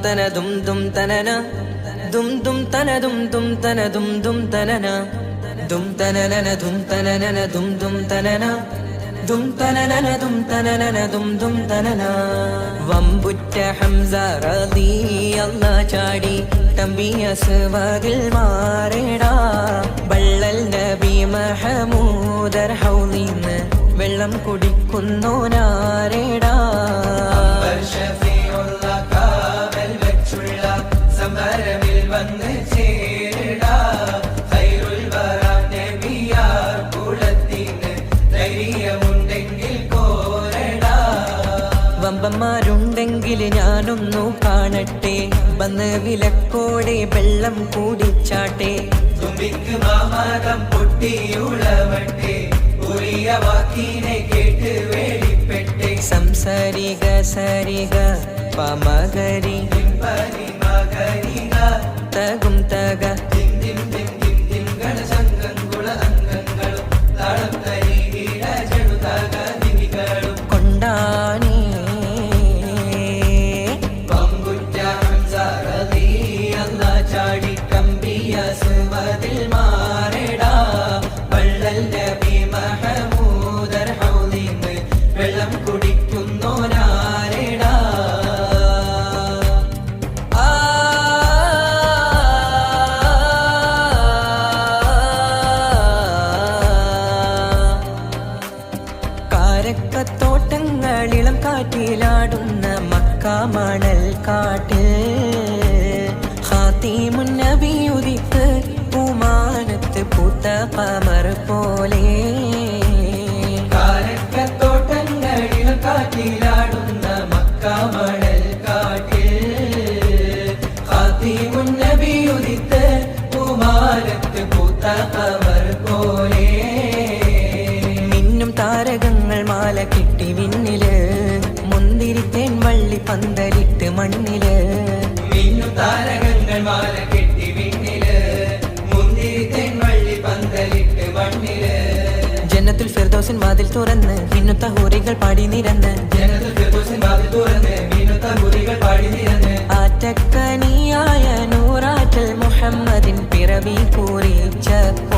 തന ദും ദും തനന ദും ദും തന ദും ദും തന ദും ദും തനന ദും തനനന ദും തനനന ദും ദും തനന ദും തനനന ദും തനനന ദും ദും തനന. വമ്പുറ്റ ഹംസ റളിയല്ലാഹ് ചാടി തമ്പിയ സ്വാദിൽ മാറേടാ. ബള്ളൽ നബി മഹമൂദർ ഹൗലിന്ന് വെള്ളം കുടിക്കുന്നോനാരേടാ. സമരമിൽ വന്ന് ചേരടാ. ഖൈറുൽ വറ നബിയാർ കുലത്തിന് ധൈര്യമുണ്ടെങ്കിൽ കോരടാ. വമ്പന്മാരുണ്ടെങ്കിൽ ഞാനൊന്നു കാണട്ടെ, വന്ന് വിലക്കോടെ വെള്ളം കൂടിച്ചാട്ടെ. തുമ്പിക്ക് മാമാകം പൊട്ടിയുളവട്ടെ, ഉറിയ വാക്കിനെ കേട്ട് വേളിപ്പെട്ടെ. സംസാരിക സരിക പമകരി തകും തക കൊണ്ടാണി ചാടി കമ്പിയ സുവതിൽ മാറടാ. വള്ളൽ നബി മഹമൂദർ ഹൗലിന്ന് വെള്ളം കുടിക്കുന്നോനാരടാ. കാരക്കത്തോട്ടങ്ങളിളം കാറ്റിലാടുന്ന മക്ക മണൽ കാട്ടിൽ ഖാതിമുൻ നബി ഉദിത്ത് പൂമാനത്ത് പൂത്ത ഖമർ പോലെ. കാരക്കത്തോട്ടങ്ങളിളം കാറ്റിലാടുന്ന മക്ക മണൽ കാട്ടിൽ ഖാതിമുൻ നബി ഉദിത്ത് പൂമാനത്ത് പൂത്ത ഖമർ പോലെ. താരകങ്ങൾ മാല കിട്ടി വിണ്ണില്, മുന്തിരിത്തേൻ വള്ളി പന്തലിട്ട് മണ്ണില്. മിന്നും താരകങ്ങൾ മാല കിട്ടി വിണ്ണില്, മുന്തിരിത്തേൻ വള്ളി പന്തലിട്ട് മണ്ണില്. ജന്നത്തുൽ ഫിർദൗസിൻ വാതിൽ തുറന്ന് മിന്നുത്ത ഹൂറികൾ പാടി നിരന്ന്. ജന്നത്തുൽ ഫിർദൗസിൻ വാതിൽ തുറന്ന് മിന്നുത്ത ഹൂറികൾ പാടി നിരന്ന്. ആറ്റക്കനിയായ നൂറാറ്റൽ മുഹമ്മദിൻ പിറവി കുറിച്ചപ്പോൾ